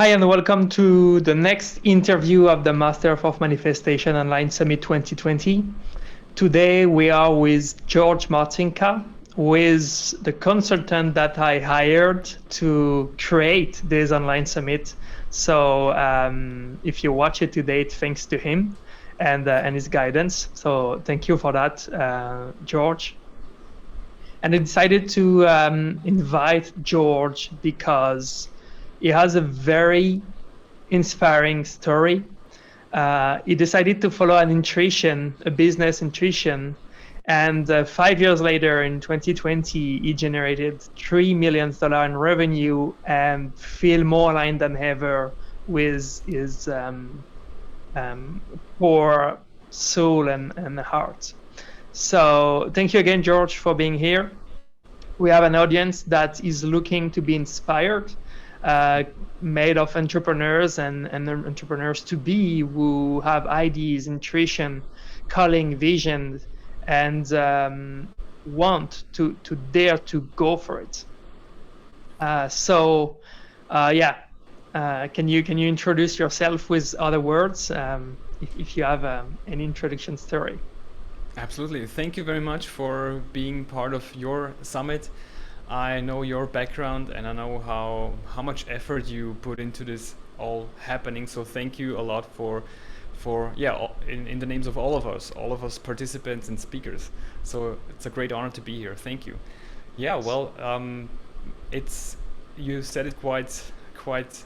Hi, and welcome to the next interview of the Master of Manifestation Online Summit 2020. Today, we are with Georg MARTINKA, who is the consultant that I hired to create this online summit. So, if you watch it today, it's thanks to him and his guidance. So, thank you for that, George. And I decided to invite George because he has a very inspiring story. He decided to follow a business intuition, and 5 years later, in 2020, he generated $3 million in revenue and feel more aligned than ever with his core soul and heart. So thank you again, George, for being here. We have an audience that is looking to be inspired, uh, made of entrepreneurs and entrepreneurs to be who have ideas, intuition, calling, vision, and want to dare to go for it. Yeah, can you introduce yourself with other words, if you have an introduction story? Absolutely. Thank you very much for being part of your summit. I know your background and I know how much effort you put into this all happening. So thank you a lot in the names of all of us participants and speakers. So it's a great honor to be here. Thank you. Yeah, well, it's you said it quite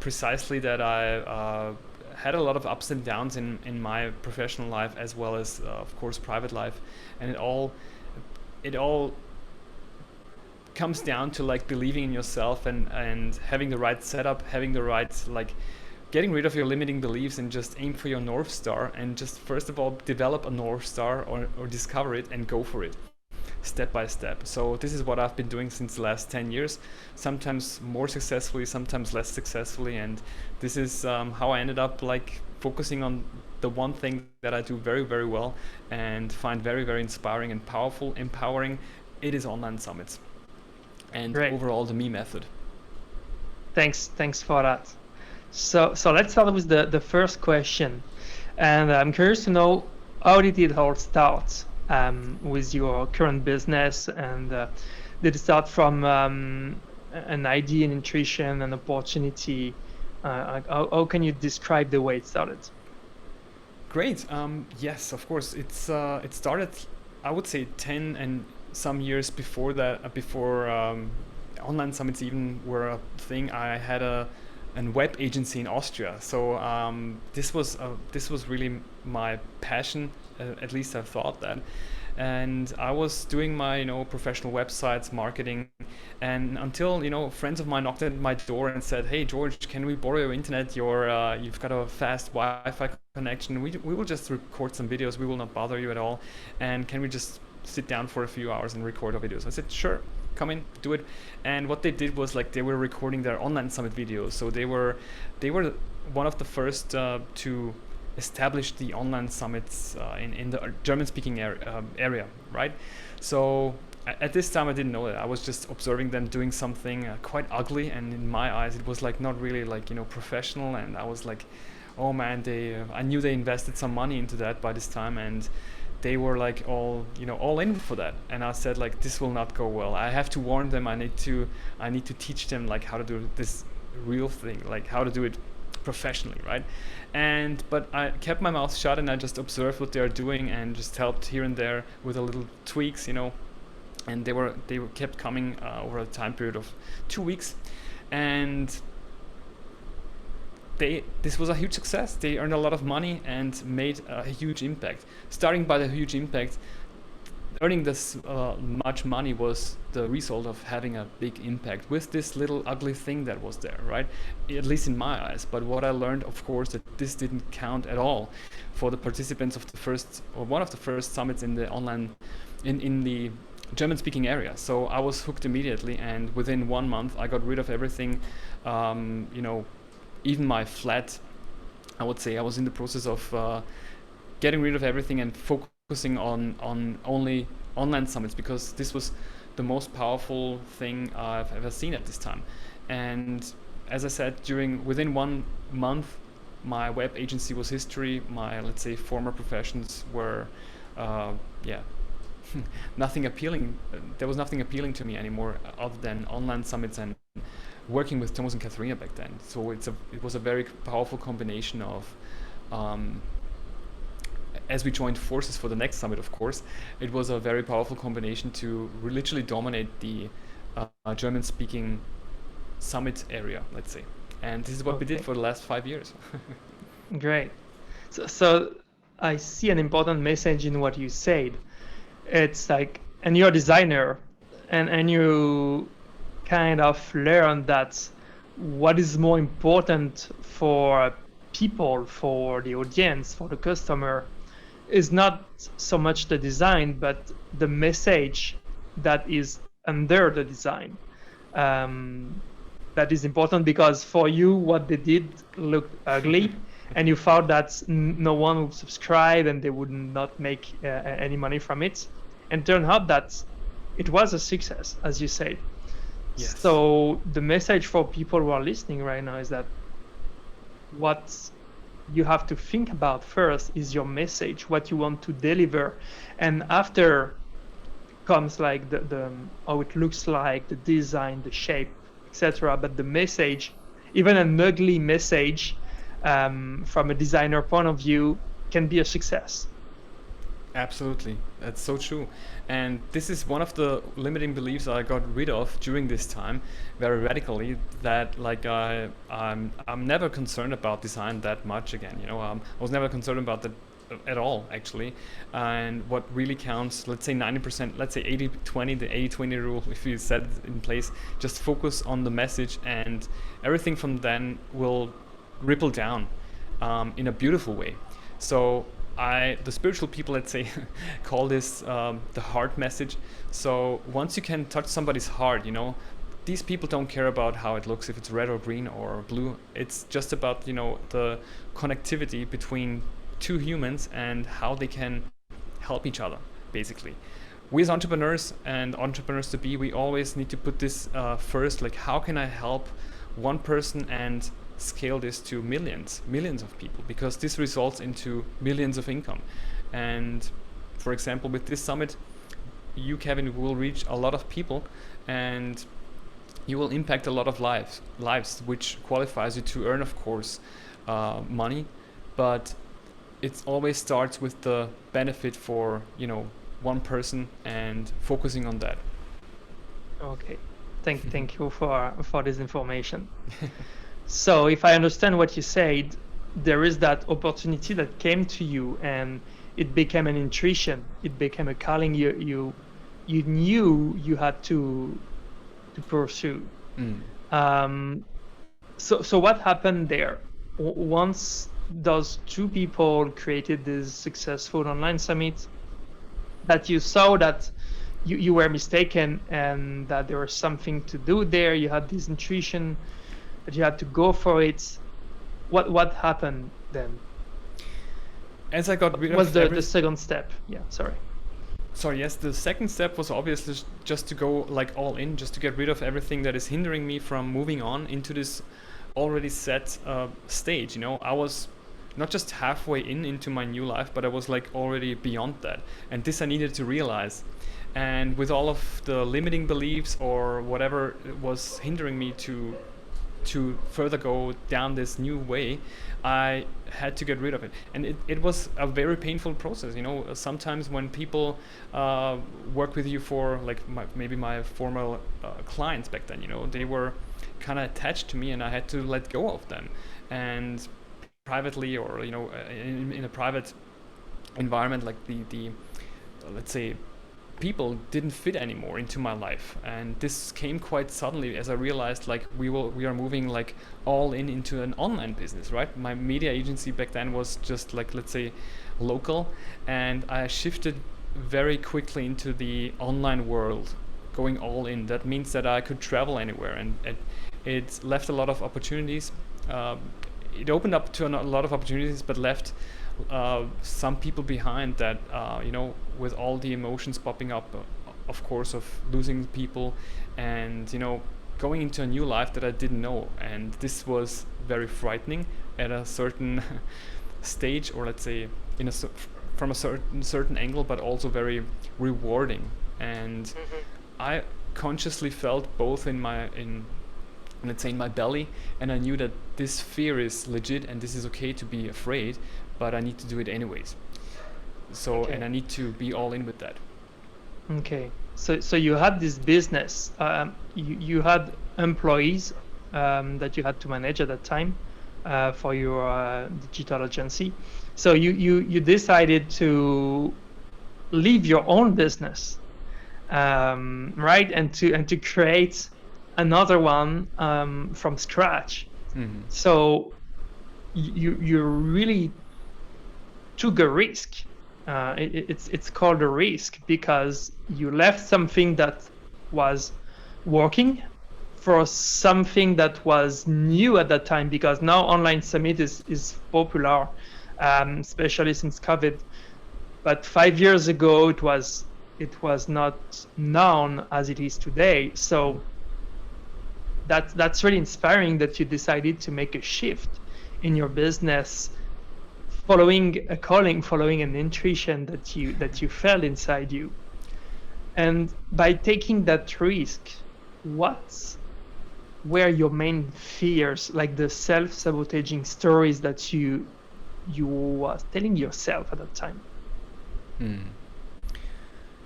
precisely that I had a lot of ups and downs in my professional life as well as of course private life, and it all comes down to like believing in yourself and having the right setup, having the right like getting rid of your limiting beliefs and just aim for your North Star and just first of all develop a North Star or discover it and go for it step by step. So this is what I've been doing since the last 10 years, sometimes more successfully, sometimes less successfully, and this is how I ended up like focusing on the one thing that I do very, very well and find very, very inspiring and powerful, empowering. It is online summits and Great. overall the me method. Thanks for that. So let's start with the first question, and I'm curious to know, how did it all start with your current business, and did it start from an idea, an intuition, an opportunity? How can you describe the way it started? Great. Yes, of course. It started, I would say, 10 and some years before that. Before online summits even were a thing. I had a web agency in Austria. So this was really my passion. At least I thought that. And I was doing my professional websites, marketing, and until friends of mine knocked at my door and said, "Hey George, can we borrow your internet? You've got a fast Wi-Fi connection. We will just record some videos. We will not bother you at all. And can we just sit down for a few hours and record our videos?" I said, "Sure, come in, do it." And what they did was like they were recording their online summit videos. So they were one of the first to establish the online summits in the German-speaking area, right? So at this time I didn't know that. I was just observing them doing something quite ugly, and in my eyes it was like not really like professional. And I was like, oh man, I knew they invested some money into that by this time, and they were like all in for that. And I said like, this will not go well. I have to warn them. I need to teach them like how to do this real thing, like how to do it professionally, right? But I kept my mouth shut and I just observed what they are doing and just helped here and there with a little tweaks, and they were kept coming over a time period of 2 weeks, and this was a huge success. They earned a lot of money and made a huge impact. Starting by the huge impact, earning this much money was the result of having a big impact with this little ugly thing that was there, right? At least in my eyes. But what I learned, of course, that this didn't count at all for the participants of the first or one of the first summits in the online in the German-speaking area. So I was hooked immediately, and within 1 month, I got rid of everything. Even my flat. I would say I was in the process of getting rid of everything and focusing on only online summits, because this was the most powerful thing I've ever seen at this time. And as I said, within 1 month, my web agency was history. My, let's say, former professions were, yeah, nothing appealing. There was nothing appealing to me anymore other than online summits and working with Thomas and Katharina back then. So it was a very powerful combination of, um, as we joined forces for the next summit, of course, it was a very powerful combination to literally dominate the German-speaking summit area, let's say. And this is what we did Okay, for the last 5 years. great. So I see an important message in what you said. It's like, and you're a designer, and you kind of learn that what is more important for people, for the audience, for the customer, is not so much the design, but the message that is under the design. Um, that is important because for you, what they did looked ugly, and you found that no one would subscribe and they would not make any money from it. And turned out that it was a success, as you said. Yes. So the message for people who are listening right now is that what you have to think about first is your message, what you want to deliver, and after comes like the how it looks like, the design, the shape, etc. But the message, even an ugly message, from a designer point of view, can be a success. Absolutely, that's so true. And this is one of the limiting beliefs I got rid of during this time, very radically. That like I'm never concerned about design that much again. I was never concerned about that at all actually. And what really counts, let's say 90%, let's say 80-20, the 80-20 rule, if you set it in place, just focus on the message, and everything from then will ripple down in a beautiful way. So the spiritual people, let's say, call this the heart message. So once you can touch somebody's heart, these people don't care about how it looks, if it's red or green or blue. It's just about, the connectivity between two humans and how they can help each other, basically. We as entrepreneurs and entrepreneurs to be, we always need to put this first, like how can I help one person and scale this to millions of people, because this results into millions of income. And for example, with this summit, you, Kevin, will reach a lot of people, and you will impact a lot of lives, which qualifies you to earn, of course, money. But it always starts with the benefit for one person and focusing on that. Okay, thank you for this information. So if I understand what you said, there is that opportunity that came to you and it became an intuition. It became a calling you knew you had to pursue. Mm. So what happened there? Once those two people created this successful online summit, that you saw that you were mistaken and that there was something to do there, you had this intuition, that you had to go for it. What happened then? As I got rid Was of the second step? Yeah, sorry. Sorry, yes, the second step was obviously just to go like all in, just to get rid of everything that is hindering me from moving on into this already set stage. I was not just halfway into my new life, but I was like already beyond that. And this I needed to realize. And with all of the limiting beliefs or whatever was hindering me to further go down this new way, I had to get rid of it. And it was a very painful process. Sometimes when people work with you for like maybe my former clients back then, they were kind of attached to me, and I had to let go of them. And privately, or in a private environment, like the let's say people didn't fit anymore into my life. And this came quite suddenly, as I realized like we are moving like all into an online business, right? My media agency back then was just like, let's say, local, and I shifted very quickly into the online world, going all in. That means that I could travel anywhere, and it left a lot of opportunities. It opened up to a lot of opportunities, but left some people behind that, with all the emotions popping up, of course, of losing people, and going into a new life that I didn't know, and this was very frightening at a certain stage, or let's say in a from a certain angle, but also very rewarding. And I consciously felt both in let's say in my belly, and I knew that this fear is legit and this is okay to be afraid, but I need to do it anyways. So Okay. and I need to be all in with that. Okay. So you had this business. You had employees that you had to manage at that time for your digital agency. So you decided to leave your own business, right? And to create another one from scratch. Mm-hmm. So you really took a risk. It's called a risk because you left something that was working for something that was new at that time, because now online summit is popular, especially since COVID. But 5 years ago it was not known as it is today. So that's really inspiring that you decided to make a shift in your business, following a calling, following an intuition that you felt inside you. And by taking that risk, what were your main fears, like the self-sabotaging stories that you was telling yourself at that time? Mm.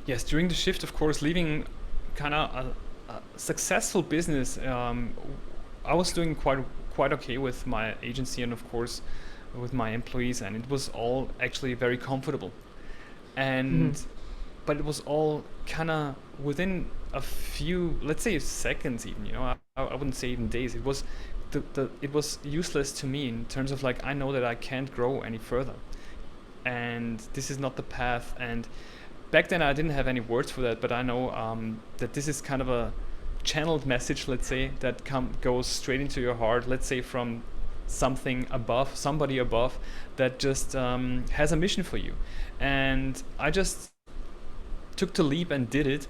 Yes, during the shift, of course, leaving kind of a successful business, I was doing quite okay with my agency and of course with my employees, and it was all actually very comfortable. And Mhm. but it was all kind of within a few, let's say seconds, even. I wouldn't say even days. It was it was useless to me in terms of like I know that I can't grow any further, and this is not the path. And back then I didn't have any words for that, but I know that this is kind of a channeled message, let's say, that goes straight into your heart, let's say from somebody above, that just has a mission for you. And I just took the leap and did it.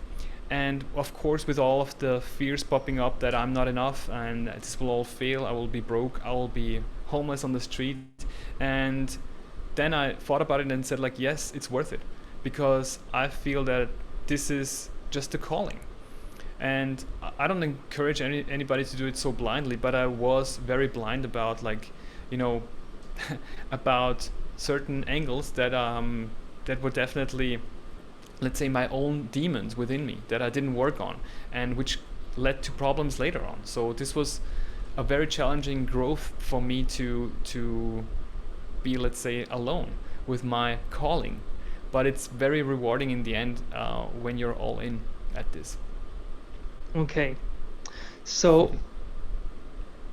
And of course, with all of the fears popping up that I'm not enough and this will all fail, I will be broke, I will be homeless on the street. And then I thought about it and said, like, yes, it's worth it, because I feel that this is just a calling. And I don't encourage anybody to do it so blindly, but I was very blind about, like, you know, about certain angles that were definitely, let's say, my own demons within me that I didn't work on, and which led to problems later on. So this was a very challenging growth for me to be, let's say, alone with my calling. But it's very rewarding in the end when you're all in at this. Okay. So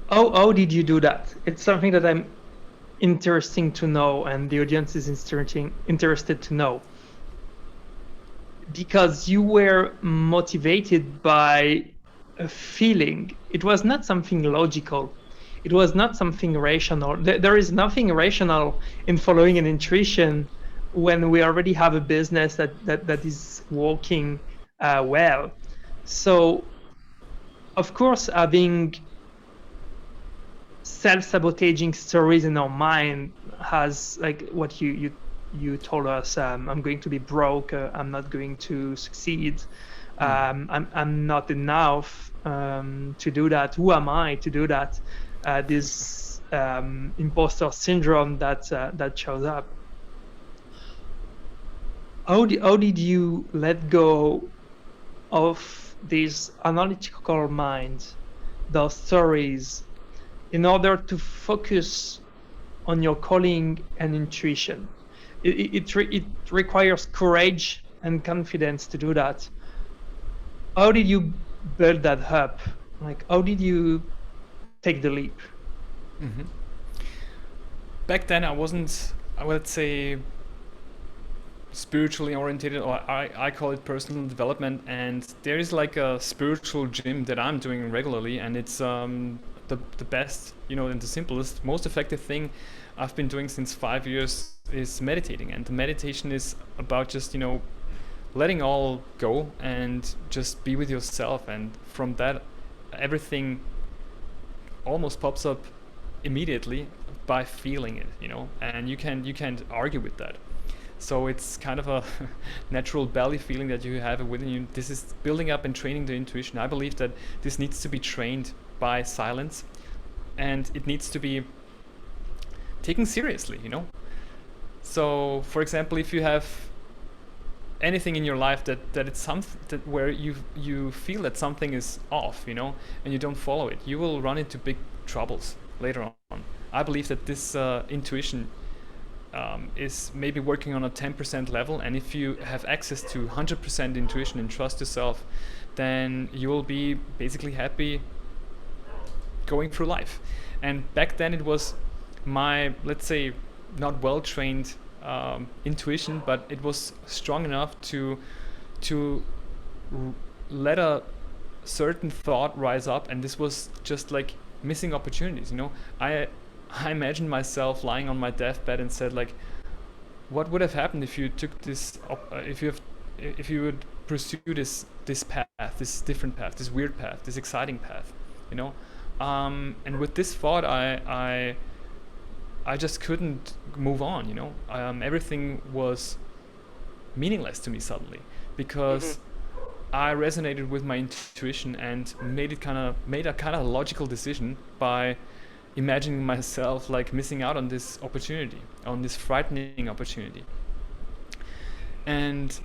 how did you do that? It's something that I'm interesting to know, and the audience is interested to know, because you were motivated by a feeling. It was not something logical. It was not something rational. There is nothing rational in following an intuition when we already have a business that is working well. So, of course, having self-sabotaging stories in our mind has, like what you told us, I'm going to be broke, I'm not going to succeed, I'm not enough to do that, who am I to do that, this imposter syndrome that shows up. How did you let go of this analytical mind, those stories, in order to focus on your calling and intuition? It requires courage and confidence to do that. How did you build that up? Like, how did you take the leap? Mm-hmm. Back then, I wasn't, I would say, spiritually orientated, or I call it personal development. And there is like a spiritual gym that I'm doing regularly, and it's the best, and the simplest, most effective thing I've been doing since 5 years is meditating. And the meditation is about just letting all go and just be with yourself. And from that everything almost pops up immediately by feeling it, and you can't argue with that. So it's kind of a natural belly feeling that you have within you. This is building up and training the intuition. I believe that this needs to be trained by silence, and it needs to be taken seriously, So, for example, if you have anything in your life that it's something that where you feel that something is off, and you don't follow it, you will run into big troubles later on. I believe that this intuition is maybe working on a 10% level, and if you have access to 100% intuition and trust yourself, then you will be basically happy going through life. And back then it was my, let's say, not well trained intuition, but it was strong enough to let a certain thought rise up, and this was just like missing opportunities. I imagined myself lying on my deathbed and said, like, what would have happened if you took this if you would pursue this path, this different path, this weird path, this exciting path, and with this thought, I just couldn't move on. Everything was meaningless to me suddenly, because I resonated with my intuition and made a kind of logical decision by imagining myself like missing out on this opportunity, on this frightening opportunity. And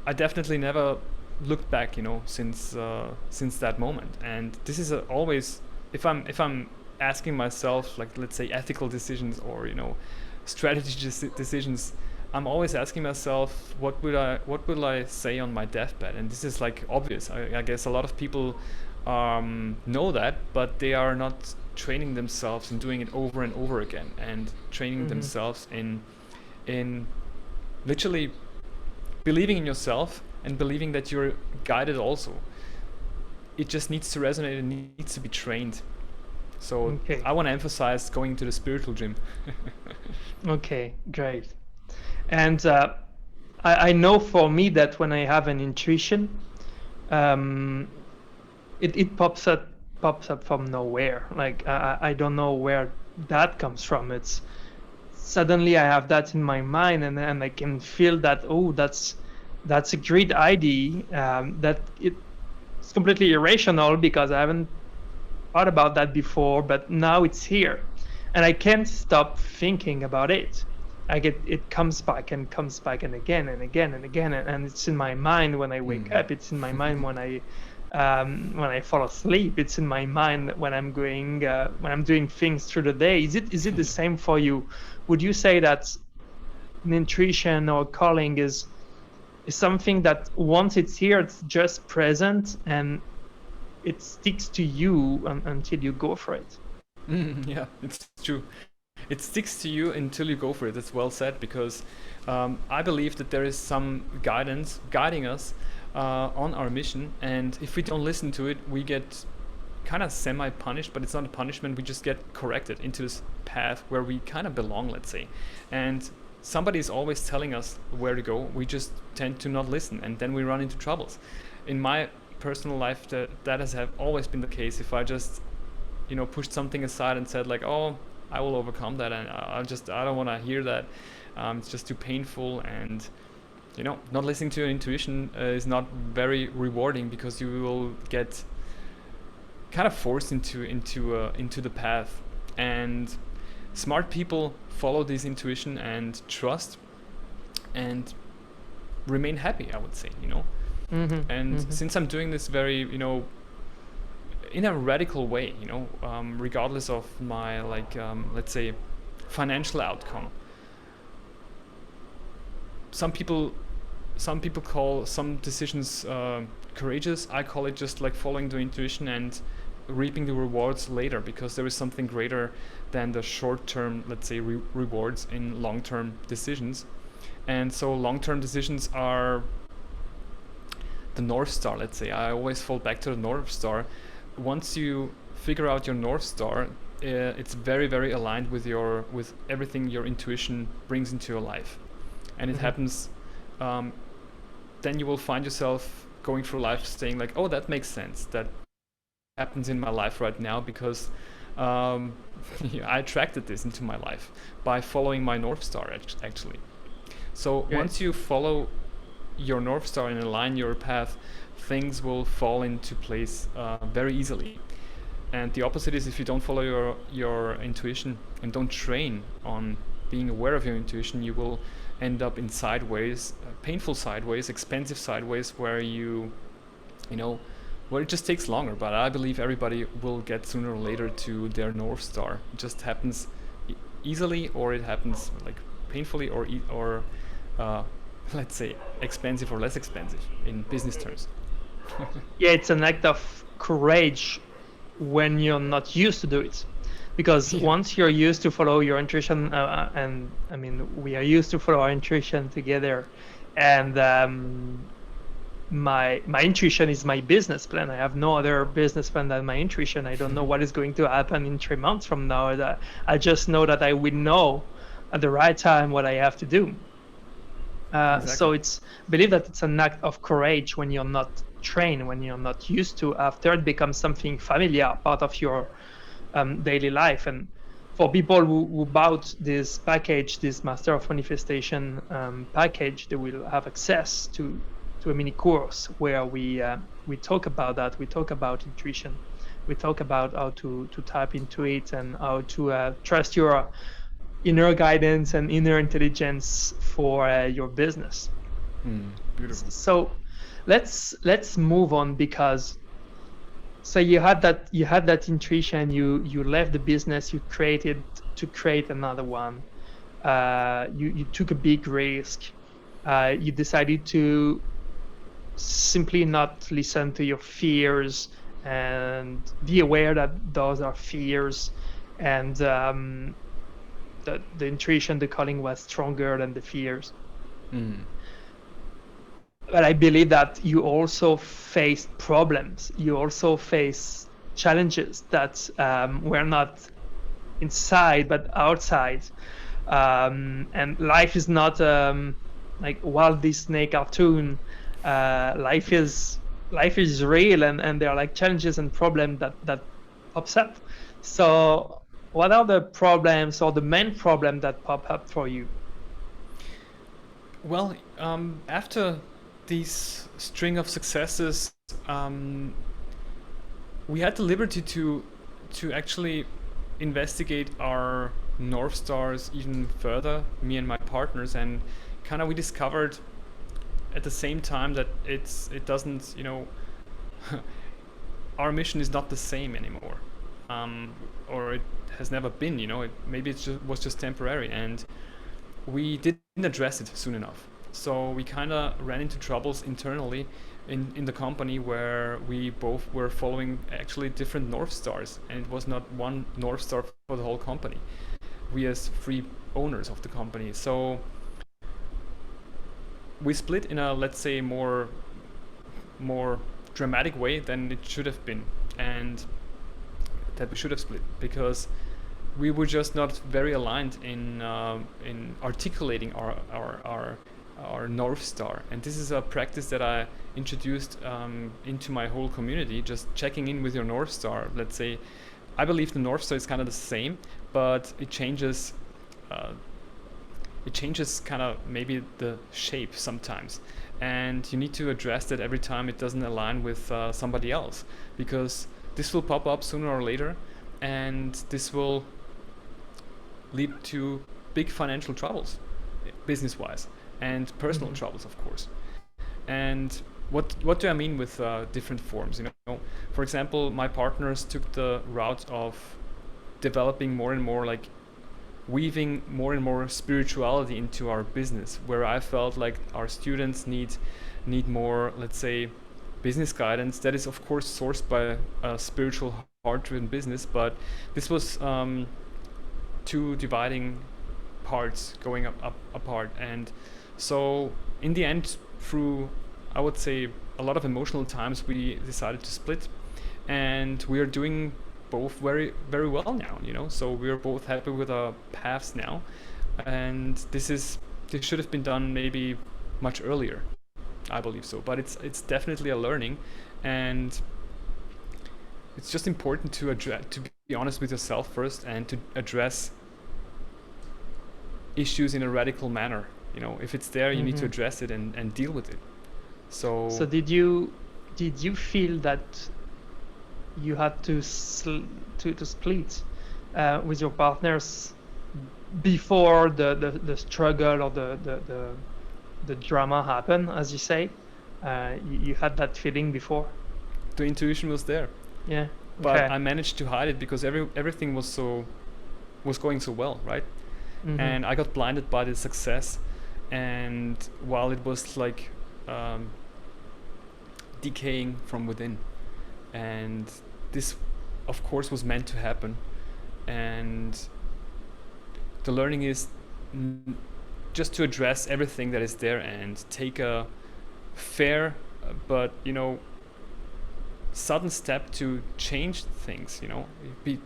I definitely never looked back, since that moment. And this is always, if I'm asking myself, like, let's say, ethical decisions or strategy decisions, I'm always asking myself, what will I say on my deathbed? And this is like obvious. I guess a lot of people know that, but they are not training themselves and doing it over and over again, and training themselves in literally believing in yourself and believing that you're guided also. It just needs to resonate and needs to be trained. So I want to emphasize going to the spiritual gym. Okay, great. And I know for me that when I have an intuition, it pops up from nowhere. Like I don't know where that comes from. It's suddenly I have that in my mind, and I can feel that, oh, that's a great idea. That it's completely irrational because I haven't thought about that before, but now it's here, and I can't stop thinking about it. It comes back and comes back and again and again and again, and it's in my mind when I wake up. It's in my mind when I fall asleep. It's in my mind when I'm doing things through the day. Is it the same for you? Would you say that an intuition or calling is something that once it's here, it's just present and it sticks to you until you go for it? Yeah, it's true. It sticks to you until you go for it. That's well said, because I believe that there is some guidance guiding us on our mission, and if we don't listen to it, we get kind of semi-punished, but it's not a punishment. We just get corrected into this path where we kind of belong, let's say. And somebody is always telling us where to go. We just tend to not listen, and then we run into troubles. In my personal life, that has always been the case. If I just pushed something aside and said, like, oh, I will overcome that, and I don't want to hear that, it's just too painful, and not listening to your intuition is not very rewarding, because you will get kind of forced into the path. And smart people follow this intuition and trust and remain happy, I would say. And since I'm doing this very in a radical way, regardless of my let's say financial outcome. Some people call some decisions courageous. I call it just like following the intuition and reaping the rewards later, because there is something greater than the short-term, let's say, rewards in long-term decisions. And so long-term decisions are the North Star, let's say. I always fall back to the North Star. Once you figure out your North Star, it's very, very aligned with everything your intuition brings into your life. And it happens, then you will find yourself going through life saying, like, oh, that makes sense. That happens in my life right now because um, I attracted this into my life by following my North Star actually. So Okay. once you follow your North Star and align your path, things will fall into place very easily. And the opposite is if you don't follow your intuition and don't train on being aware of your intuition, you will end up in sideways, painful sideways, expensive sideways, where you know, where it just takes longer. But I believe everybody will get sooner or later to their North Star. It just happens easily, or it happens like painfully, or uh, let's say expensive or less expensive in business terms. Yeah, it's an act of courage when you're not used to do it, because Yeah. once you're used to follow your intuition, and I mean we are used to follow our intuition together, and my intuition is my business plan. I have no other business plan than my intuition. I don't know what is going to happen in 3 months from now. That I just know that I will know at the right time what I have to do. So Exactly. it's believe that it's an act of courage when you're not trained, when you're not used to. After it becomes something familiar, part of your daily life. And for people who bought this package, this Master of Manifestation package, they will have access to a mini course where we talk about that. We talk about intuition. We talk about how to tap into it and how to trust your inner guidance and inner intelligence for your business. Beautiful. So let's move on, because so you had that intuition, you left the business you created to create another one. You took a big risk. You decided to simply not listen to your fears and be aware that those are fears, and the intuition, the calling was stronger than the fears. Mm. But I believe that you also faced problems. You also face challenges that were not inside but outside. And life is not like Walt Disney cartoon. Life is real, and there are like challenges and problems that pops up. So, what are the problems or the main problem that pop up for you? Well, after these string of successes, we had the liberty to actually investigate our North Stars even further, me and my partners, and kind of we discovered at the same time that it doesn't, our mission is not the same anymore, or it has never been. Maybe it was just temporary, and we didn't address it soon enough. So we kind of ran into troubles internally in the company where we both were following actually different North Stars, and it was not one North Star for the whole company. We as free owners of the company. So we split in a, let's say, more dramatic way than it should have been, and that we should have split because we were just not very aligned in articulating our North Star. And this is a practice that I introduced into my whole community, just checking in with your North Star. Let's say, I believe the North Star is kind of the same, but it changes. It changes kind of maybe the shape sometimes, and you need to address that every time it doesn't align with somebody else, because this will pop up sooner or later, and this will lead to big financial troubles, business-wise, and personal Mhm. troubles, of course. And what do I mean with different forms? For example, my partners took the route of developing more and more, like weaving more and more spirituality into our business, where I felt like our students need more, let's say, business guidance that is of course sourced by a spiritual heart-driven business, but this was two dividing parts going apart. And so in the end, through, I would say, a lot of emotional times, we decided to split, and we are doing both very very well now, so we're both happy with our paths now. And this should have been done maybe much earlier, I believe so, but it's definitely a learning. And it's just important to be honest with yourself first, and to address issues in a radical manner. You know, if it's there, you need to address it and deal with it. So did you feel that you had to to split with your partners before the struggle or the drama happened, as you say? You had that feeling before? The intuition was there, Yeah. but Okay. I managed to hide it because everything was going so well, right? And I got blinded by the success, and while it was like decaying from within, and this of course was meant to happen, and the learning is just to address everything that is there and take a fair but sudden step to change things,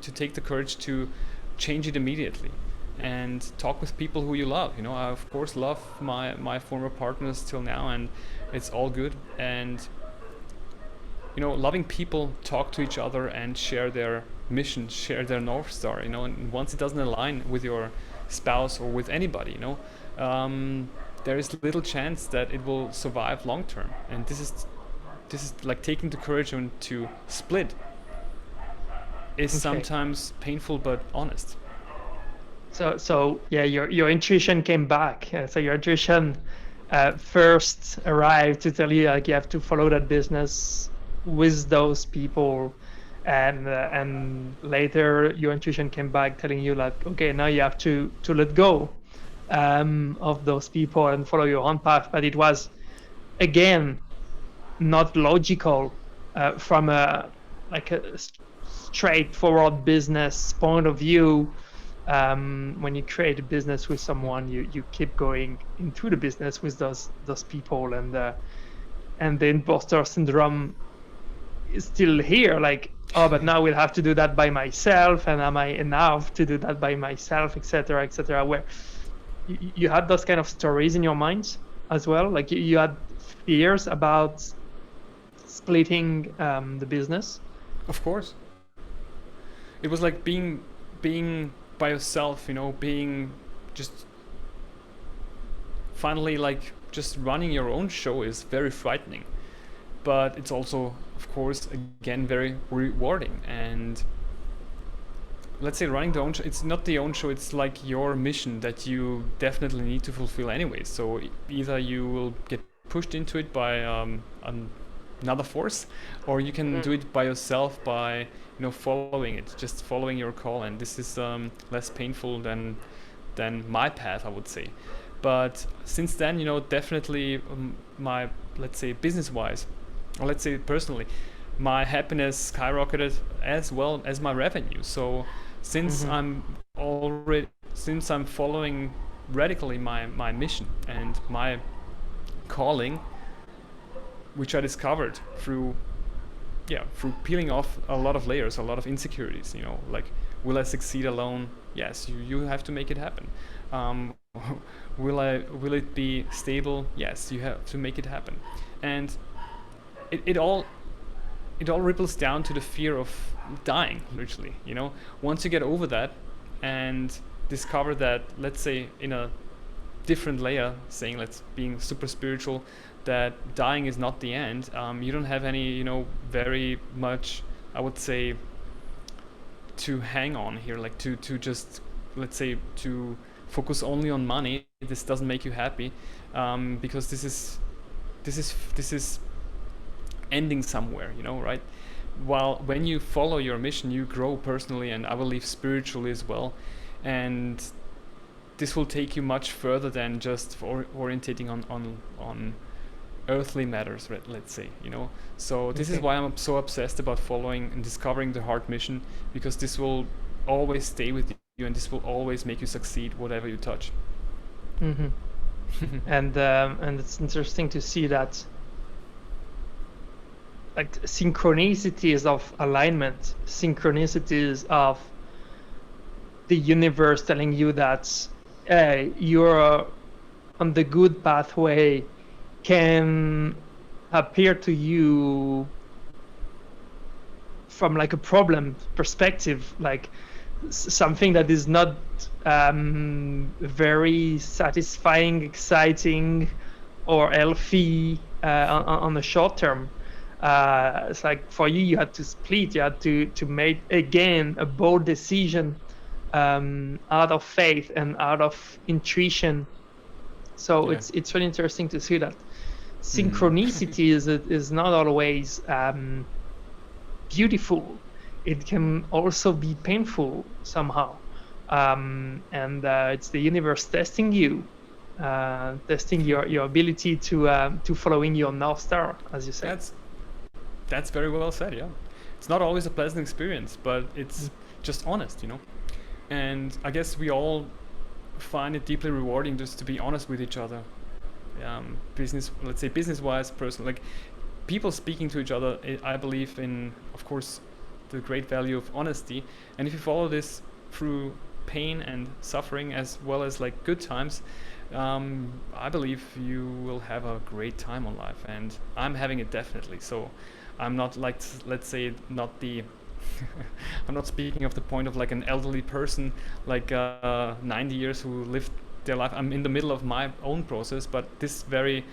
to take the courage to change it immediately, and talk with people who you love. I of course love my former partners till now, and it's all good. And loving people talk to each other and share their mission, share their North Star, and once it doesn't align with your spouse or with anybody, there is little chance that it will survive long term. And this is like taking the courage to split is sometimes painful but honest. So yeah, your intuition came back. So your intuition first arrived to tell you like you have to follow that business with those people, and later your intuition came back telling you like, okay, now you have to let go of those people and follow your own path. But it was again not logical from a straightforward business point of view. When you create a business with someone, you keep going into the business with those people, and the imposter syndrome is still here. Like, oh, but now we'll have to do that by myself, and am I enough to do that by myself, etc., etc. Where you had those kind of stories in your mind as well, like you had fears about splitting the business. Of course, it was like being by yourself, being just finally like just running your own show is very frightening, but it's also of course again very rewarding. And let's say running the own show, it's not the own show, it's like your mission that you definitely need to fulfill anyway. So either you will get pushed into it by another force, or you can do it by yourself by following it, just following your call. And this is less painful than my path, I would say. But since then, definitely my, let's say, business wise, or let's say personally, my happiness skyrocketed as well as my revenue. So since I'm following radically my mission and my calling, which I discovered through peeling off a lot of layers, a lot of insecurities, like, will I succeed alone? Yes, you have to make it happen. Will it be stable? Yes, you have to make it happen. And it all ripples down to the fear of dying, literally. Once you get over that and discover that, let's say, in a different layer, saying, let's being super spiritual, that dying is not the end. You don't have any, very much, I would say, to hang on here, like to just, let's say, to focus only on money. This doesn't make you happy, because this is ending somewhere, right? While when you follow your mission, you grow personally, and I believe spiritually as well, and this will take you much further than just orientating on earthly matters, let's say, So this is why I'm so obsessed about following and discovering the heart mission, because this will always stay with you, and this will always make you succeed whatever you touch. And it's interesting to see that, like, synchronicities of alignment, synchronicities of the universe telling you that you're on the good pathway, can appear to you from like a problem perspective, like something that is not very satisfying, exciting, or healthy on the short term. It's like for you, you had to split. You had to make again a bold decision out of faith and out of intuition. So Yeah. it's really interesting to see that Mhm. synchronicity is not always beautiful. It can also be painful somehow, and it's the universe testing you, testing your ability to following your North Star, as you say. That's that's very well said. Yeah, it's not always a pleasant experience, but it's just honest, you know. And I guess we all find it deeply rewarding just to be honest with each other. Business, let's say business-wise, personal, like people speaking to each other. I believe in, of course, the great value of honesty. And if you follow this through pain and suffering as well as like good times, I believe you will have a great time on life, and I'm having it definitely. So I'm not like, let's say, not the I'm not speaking of the point of like an elderly person, like 90 years who lived their life. I'm in the middle of my own process, but this very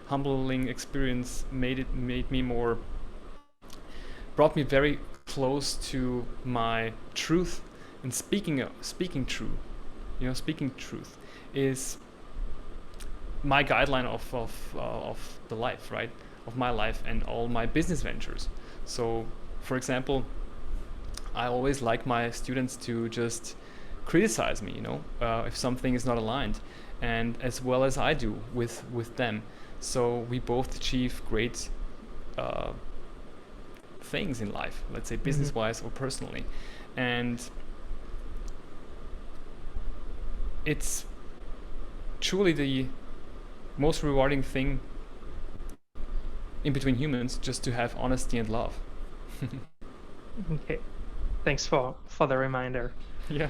humbling experience made me more, brought me very close to my truth. And speaking true, you know, speaking truth is my guideline of the life, right? Of my life and all my business ventures. So, for example, I always like my students to just criticize me, you know, if something is not aligned, and as well as I do with them. So we both achieve great uh, things in life, let's say business-wise or personally, and it's truly the most rewarding thing in between humans, just to have honesty and love. Okay, thanks for the reminder. Yeah.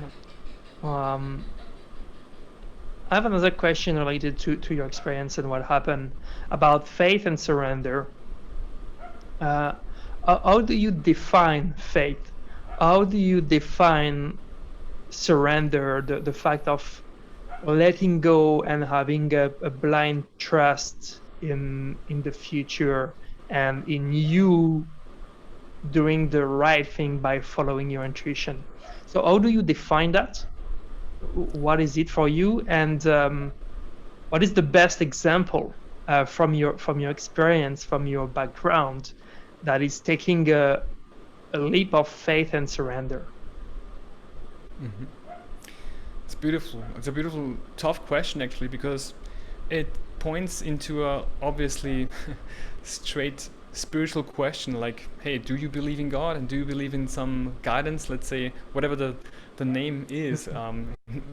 Um, I have another question related to your experience and what happened about faith and surrender. Uh, how do you define faith? How do you define surrender, the fact of letting go and having a blind trust in the future and in you doing the right thing by following your intuition? So how do you define that? What is it for you, and what is the best example from your experience, from your background, that is taking a leap of faith and surrender? Mm-hmm. It's beautiful. It's a beautiful, tough question actually, because it points into a obviously straight spiritual question, like, hey, do you believe in God, and do you believe in some guidance? Let's say whatever the name is,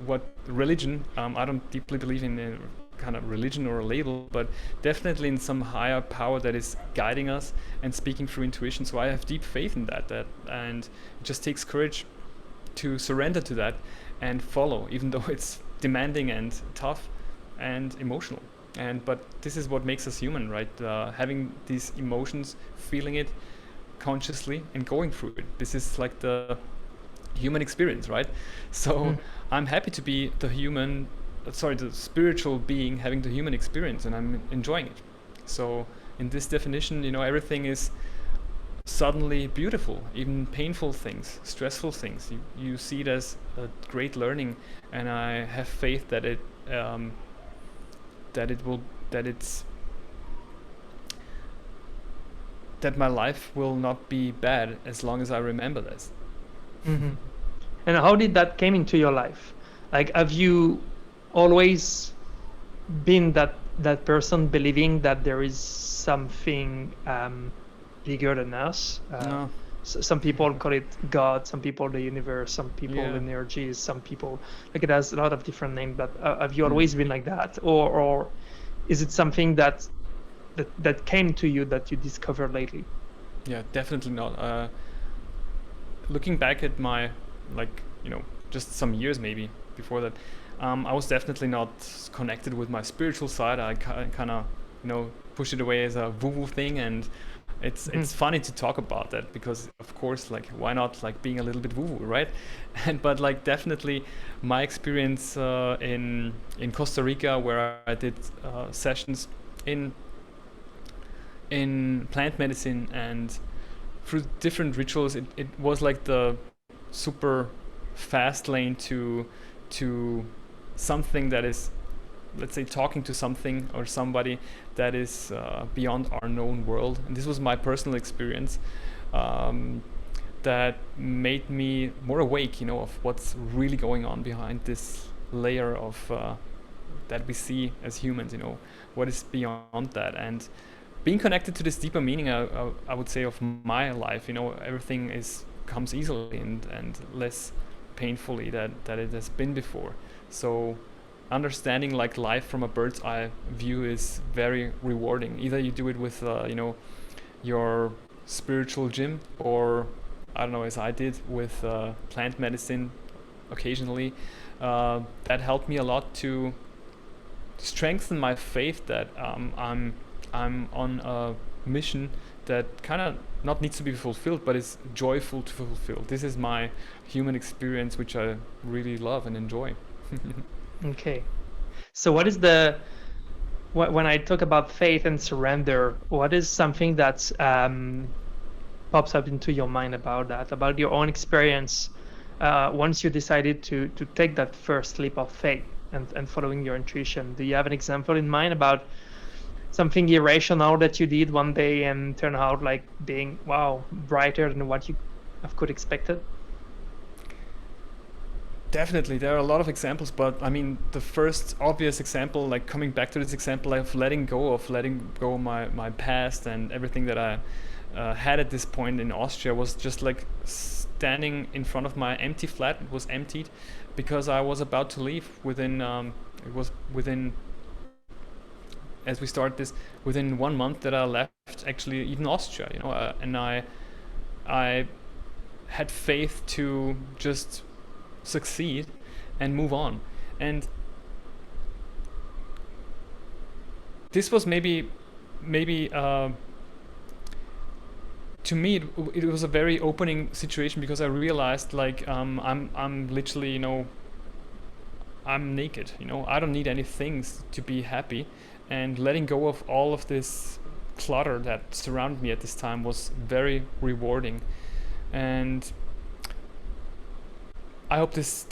what religion? I don't deeply believe in a kind of religion or a label, but definitely in some higher power that is guiding us and speaking through intuition. So I have deep faith in that, and it just takes courage to surrender to that and follow, even though it's demanding and tough and emotional. And but this is what makes us human, right? Having these emotions, feeling it consciously, and going through it. This is like the human experience, right? So I'm happy to be the spiritual being having the human experience, and I'm enjoying it. So in this definition, you know, everything is suddenly beautiful, even painful things, stressful things. You see it as a great learning, and I have faith that that my life will not be bad as long as I remember this. Mm-hmm. And how did that came into your life? Like, have you always been that person believing that there is something bigger than us? No. Some people call it God, some people the universe, some people Yeah. energies, some people, like, it has a lot of different names. But have you always been like that, or is it something that came to you that you discovered lately? Yeah, definitely not. Looking back at my, like, you know, just some years maybe before that, I was definitely not connected with my spiritual side. I kind of, you know, pushed it away as a woo-woo thing, and It's funny to talk about that because of course, like, why not, like, being a little bit woo-woo, right? And but like definitely my experience in Costa Rica, where I did sessions in plant medicine and through different rituals, it was like the super fast lane to something that is, let's say, talking to something or somebody that is beyond our known world. And this was my personal experience that made me more awake, of what's really going on behind this layer of that we see as humans, what is beyond that. And being connected to this deeper meaning, I would say, of my life, everything comes easily and less painfully that it has been before. So understanding like life from a bird's eye view is very rewarding. Either you do it with your spiritual gym, or I don't know, as I did with plant medicine occasionally. That helped me a lot to strengthen my faith that I'm on a mission that kind of not needs to be fulfilled, but is joyful to fulfill. This is my human experience, which I really love and enjoy. Okay. So what is when I talk about faith and surrender, what is something that pops up into your mind about that, about your own experience once you decided to take that first leap of faith and following your intuition? Do you have an example in mind about something irrational that you did one day and turned out like being, wow, brighter than what you could expected? Definitely, there are a lot of examples, but I mean, the first obvious example, like coming back to this example of letting go my past and everything that I had at this point in Austria, was just like standing in front of my empty flat. It was emptied because I was about to leave within, it was within, as we start this, within 1 month that I left actually even Austria, and I had faith to just succeed and move on. And this was maybe to me it was a very opening situation, because I realized like I'm literally, I'm naked, I don't need any things to be happy, and letting go of all of this clutter that surrounded me at this time was very rewarding. And I hope this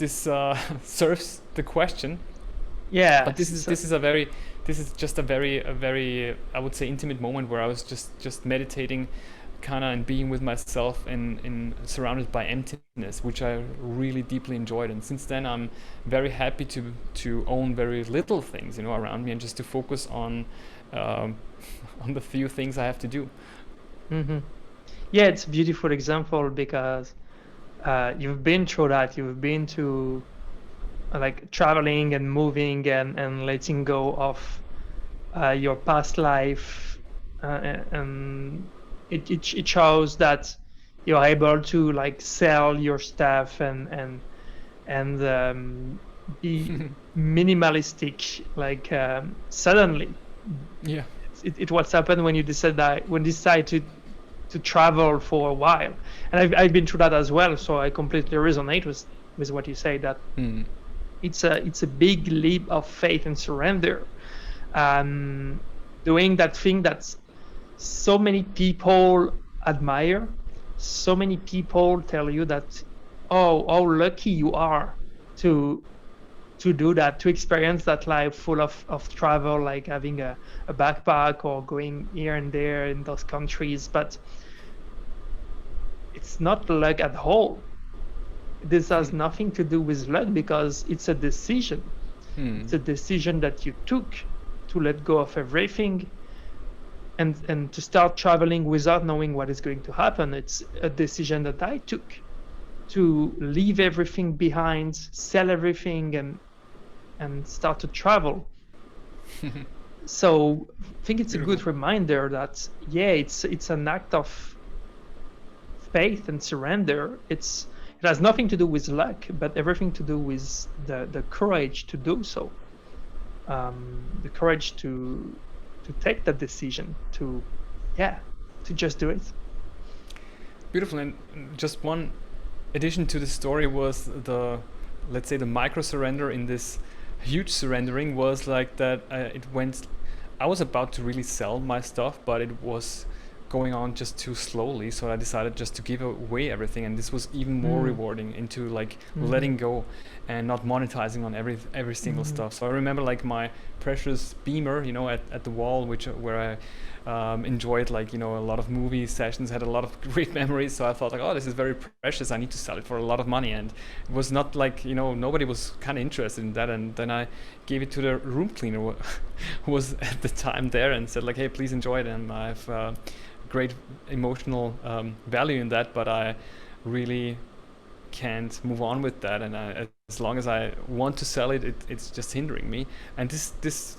serves the question. Yeah. But this is just a very I would say intimate moment where I was just meditating, kind of, and being with myself in surrounded by emptiness, which I really deeply enjoyed. And since then I'm very happy to own very little things, around me, and just to focus on the few things I have to do. Mm-hmm. Yeah, it's a beautiful example because you've been through that. You've been to like traveling and moving and letting go of your past life, and it shows that you're able to like sell your stuff and be minimalistic, like suddenly. Yeah. It what's happened when you decide to travel for a while. And I've been through that as well, so I completely resonate with what you say, that it's a big leap of faith and surrender, doing that thing that so many people admire. So many people tell you that, oh, how lucky you are to do that, to experience that life full of travel, like having a backpack or going here and there in those countries. But it's not luck at all. This has nothing to do with luck, because it's a decision. It's a decision that you took to let go of everything and to start traveling without knowing what is going to happen. It's a decision that I took to leave everything behind, sell everything, and start to travel. So I think it's a good reminder that, yeah, it's an act of faith and surrender. It has nothing to do with luck, but everything to do with the courage to do so. The courage to take that decision, to just do it. Beautiful. And just one addition to the story was the, let's say, the micro surrender in this huge surrendering was like that. It went. I was about to really sell my stuff, but it was going on just too slowly. So I decided just to give away everything, and this was even more rewarding into like letting go and not monetizing on every single stuff. So I remember like my precious Beamer, you know, at the wall, where I enjoyed like, you know, a lot of movie sessions, had a lot of great memories. So I thought like, oh, this is very precious, I need to sell it for a lot of money. And it was not like, you know, nobody was kind of interested in that. And then I gave it to the room cleaner who was at the time there, and said like, hey, please enjoy it, and I've great emotional value in that, but I really can't move on with that, and as long as I want to sell it, it's just hindering me. And this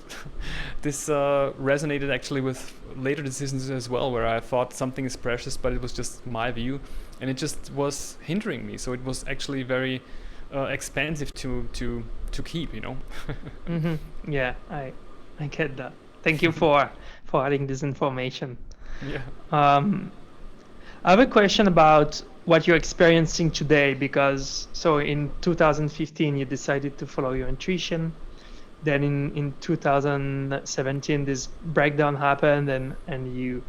resonated actually with later decisions as well, where I thought something is precious, but it was just my view, and it just was hindering me. So it was actually very expensive to keep, you know. Yeah, I get that. Thank you for adding this information. Yeah. I have a question about what you're experiencing today, because so in 2015 you decided to follow your intuition. Then in 2017 this breakdown happened, and you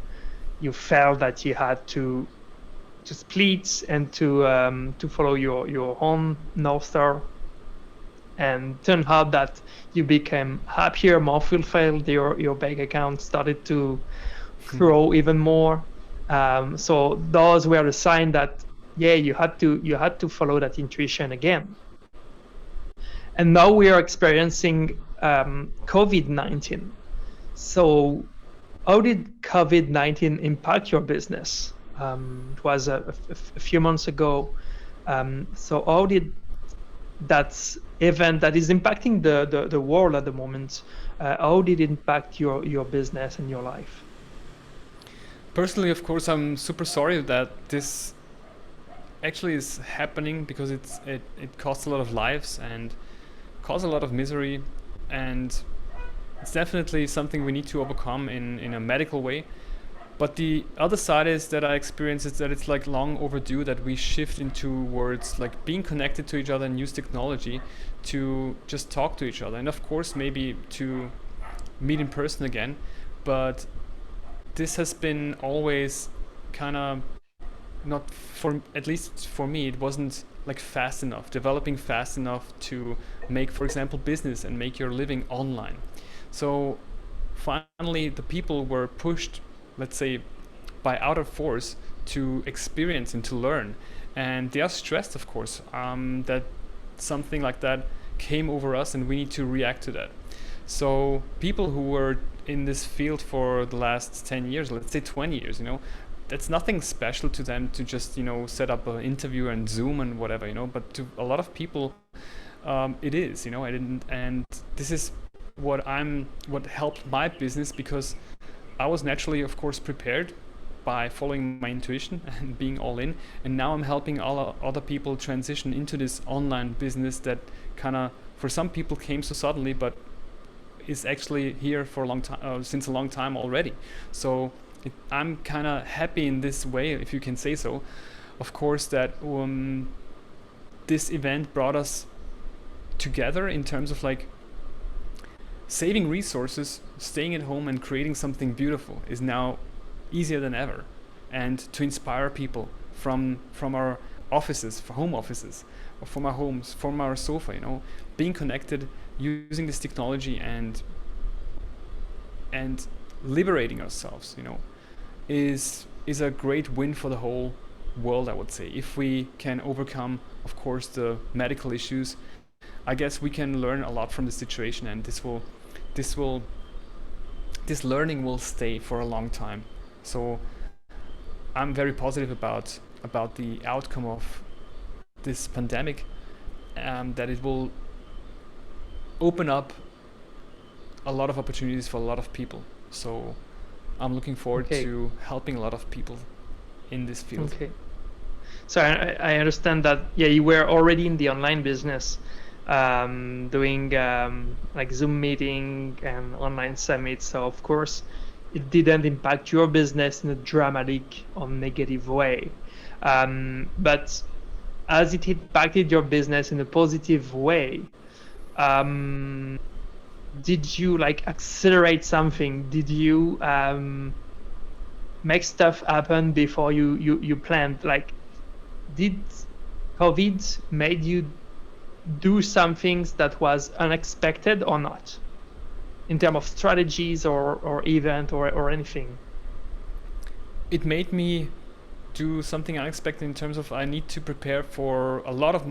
felt that you had to split and to follow your own North Star. And turned out that you became happier, more fulfilled. Your bank account started to grow even more. So those were the sign that you had to follow that intuition again. And now we are experiencing COVID-19. So how did COVID-19 impact your business? It was a few months ago. So how did that event that is impacting the world at the moment, how did it impact your business and your life? Personally, of course, I'm super sorry that this actually is happening, because it costs a lot of lives and causes a lot of misery, and it's definitely something we need to overcome in a medical way. But the other side is that I experience is that it's like long overdue that we shift into words like being connected to each other and use technology to just talk to each other, and of course maybe to meet in person again. But this has been always kind of not, for at least for me, it wasn't like fast enough, developing fast enough to make, for example, business and make your living online. So finally the people were pushed, let's say, by outer force to experience and to learn, and they are stressed, of course, that something like that came over us, and we need to react to that. So people who were in this field for the last 10 years, let's say 20 years, you know, that's nothing special to them to just, you know, set up an interview and Zoom and whatever, you know, but to a lot of people it is, you know. And this is what helped my business, because I was naturally, of course, prepared by following my intuition and being all in, and now I'm helping all other people transition into this online business that kind of for some people came so suddenly, but is actually here for a long time, since a long time already. So I'm kind of happy in this way, if you can say so. Of course, that this event brought us together in terms of like saving resources, staying at home and creating something beautiful is now easier than ever. And to inspire people from our offices, for home offices, or from our homes, from our sofa, you know, being connected, using this technology and liberating ourselves, you know, is a great win for the whole world, I would say. If we can overcome, of course, the medical issues, I guess we can learn a lot from the situation, and this learning will stay for a long time. So I'm very positive about the outcome of this pandemic, that it will open up a lot of opportunities for a lot of people. So I'm looking forward to helping a lot of people in this field. Okay. So I understand that you were already in the online business, doing like Zoom meeting and online summits. So of course it didn't impact your business in a dramatic or negative way. But as it impacted your business in a positive way, did you like accelerate something? Did you make stuff happen before you planned? Like, did COVID made you do some things that was unexpected or not, in terms of strategies or event or anything? It made me do something unexpected in terms of I need to prepare for a lot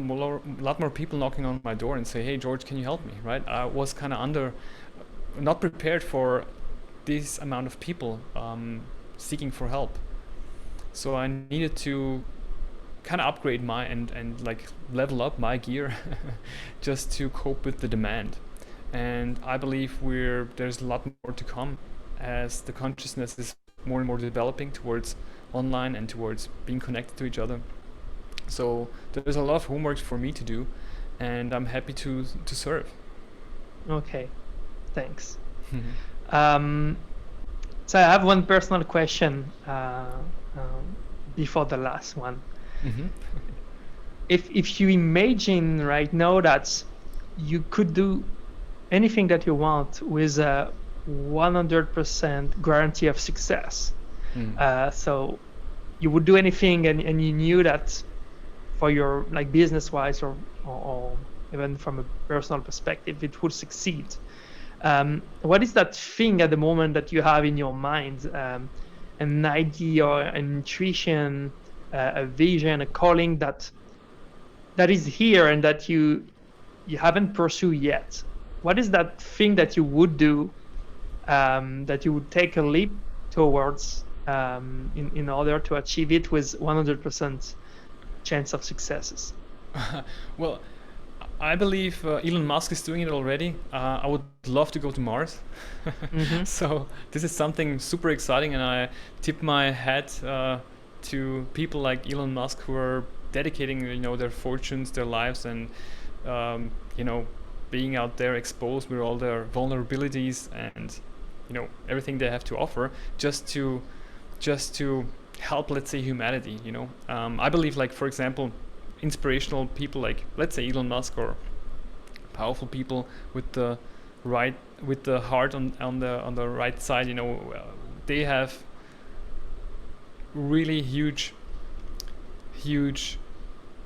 more people knocking on my door and say, hey George, can you help me, right? I was kind of not prepared for this amount of people seeking for help, so I needed to kind of upgrade my and like level up my gear just to cope with the demand. And I believe there's a lot more to come as the consciousness is more and more developing towards online and towards being connected to each other. So there's a lot of homework for me to do, and I'm happy to serve. Okay, thanks. So I have one personal question before the last one. If you imagine right now that you could do anything that you want with a 100% guarantee of success, so you would do anything, and you knew that for your like business wise or even from a personal perspective it would succeed, what is that thing at the moment that you have in your mind, an idea or an intuition, a vision, a calling that is here and that you haven't pursued yet? What is that thing that you would do, that you would take a leap towards, in order to achieve it with 100% chance of successes? Well, I believe Elon Musk is doing it already. I would love to go to Mars. So this is something super exciting, and I tip my hat to people like Elon Musk who are dedicating, their fortunes, their lives, and being out there exposed with all their vulnerabilities and everything they have to offer, just to help, let's say, humanity. I believe, like, for example, inspirational people like, let's say, Elon Musk, or powerful people with the heart on the right side, they have really huge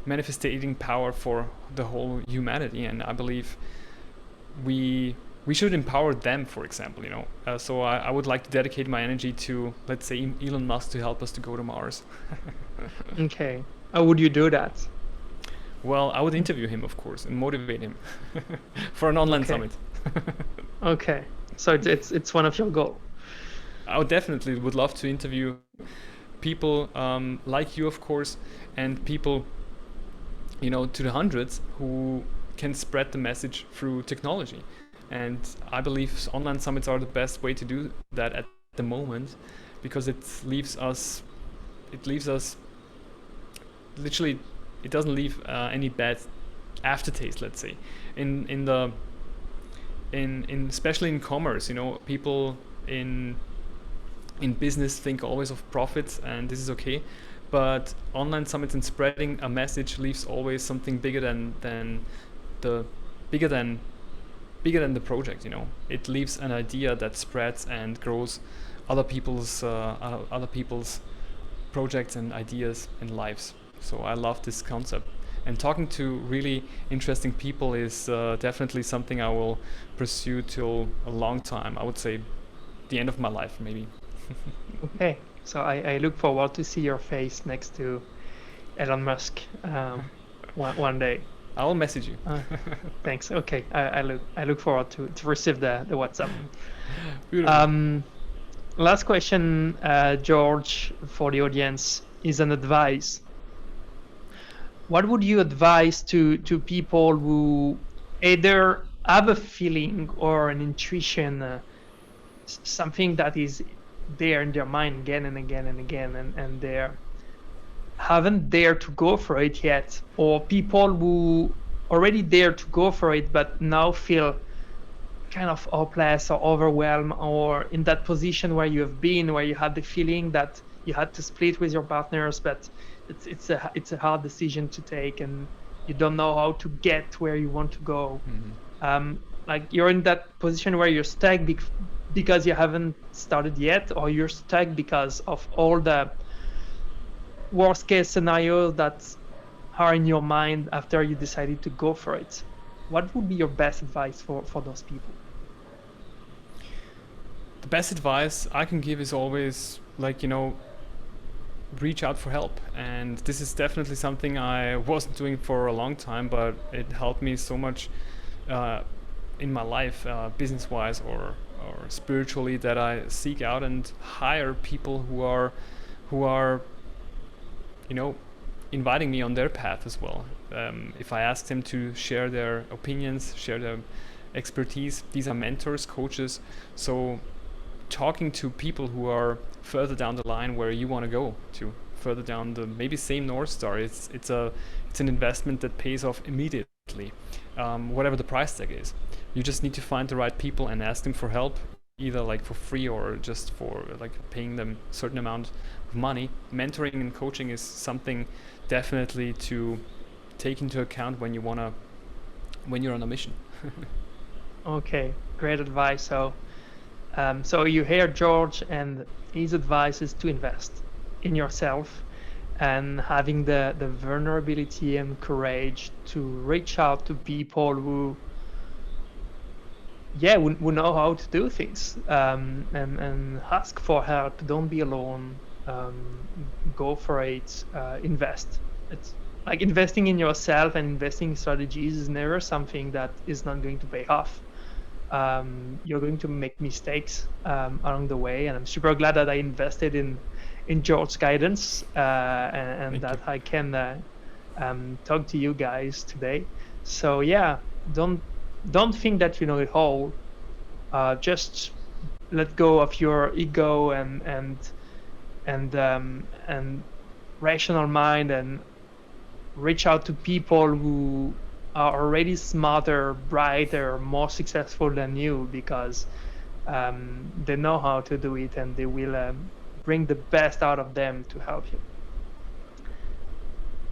manifesting power for the whole humanity, and I believe we should empower them, for example. So I would like to dedicate my energy to, let's say, Elon Musk to help us to go to Mars. Okay, how would you do that? Well, I would interview him, of course, and motivate him for an online summit. Okay, so it's one of your goals. I would love to interview people like you, of course, and people, to the hundreds, who can spread the message through technology. And I believe online summits are the best way to do that at the moment, because it leaves us literally, it doesn't leave any bad aftertaste, let's say, especially in commerce. People in business think always of profits, and this is okay, but online summits and spreading a message leaves always something bigger than the project. It leaves an idea that spreads and grows other people's projects and ideas and lives. So I love this concept, and talking to really interesting people is definitely something I will pursue till a long time. I would say the end of my life, maybe. Okay, so I look forward to see your face next to Elon Musk one day. I will message you. Thanks. Okay, I look forward to receive the WhatsApp. Beautiful. Last question, George, for the audience, is an advice. What would you advise to people who either have a feeling or an intuition, something that is there in their mind again and again and again, and they haven't dared to go for it yet, or people who already dared to go for it but now feel kind of hopeless or overwhelmed, or in that position where you have been, where you had the feeling that you had to split with your partners, but it's a hard decision to take, and you don't know how to get where you want to go. Like you're in that position where you're stuck because you haven't started yet, or you're stuck because of all the worst case scenarios that are in your mind after you decided to go for it. What would be your best advice for those people? The best advice I can give is always, like, reach out for help. And this is definitely something I wasn't doing for a long time, but it helped me so much in my life, business wise or spiritually, that I seek out and hire people who are inviting me on their path as well. If I ask them to share their opinions, share their expertise, these are mentors, coaches. So talking to people who are further down the line where you want to go to, further down the maybe same North Star, it's an investment that pays off immediately, whatever the price tag is. You just need to find the right people and ask them for help, either like for free or just for like paying them a certain amount of money. Mentoring and coaching is something definitely to take into account when you're on a mission. Okay, great advice. So you hear George, and his advice is to invest in yourself and having the vulnerability and courage to reach out to people who know how to do things, and ask for help. Don't be alone. Go for it. Invest. It's like investing in yourself and investing in strategies is never something that is not going to pay off. You're going to make mistakes along the way, and I'm super glad that I invested in George's guidance, and that I can talk to you guys today. So yeah, don't think that you know it all. Just let go of your ego and rational mind, and reach out to people who are already smarter, brighter, more successful than you, because they know how to do it, and they will bring the best out of them to help you.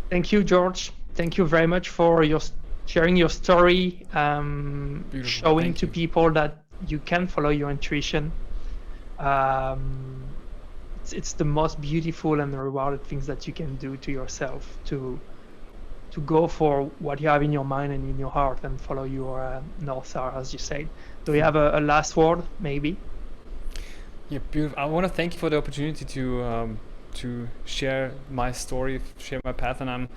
Thank you, George. Thank you very much for sharing your story, showing Thank to you. people that you can follow your intuition. It's the most beautiful and rewarding things that you can do to yourself, to go for what you have in your mind and in your heart, and follow your North Star, as you said. Do you have a last word, maybe? Yeah, beautiful. I want to thank you for the opportunity to share my story, share my path, and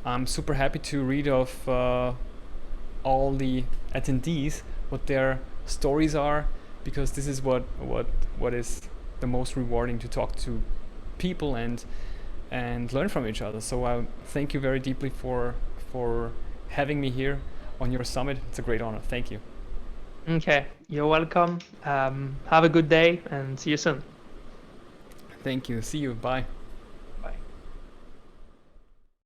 I'm super happy to read of all the attendees, what their stories are, because this is what is the most rewarding, to talk to people and learn from each other. So I thank you very deeply for having me here on your summit. It's a great honor. Thank you. Okay, you're welcome. Have a good day, and see you soon. Thank you. See you. Bye.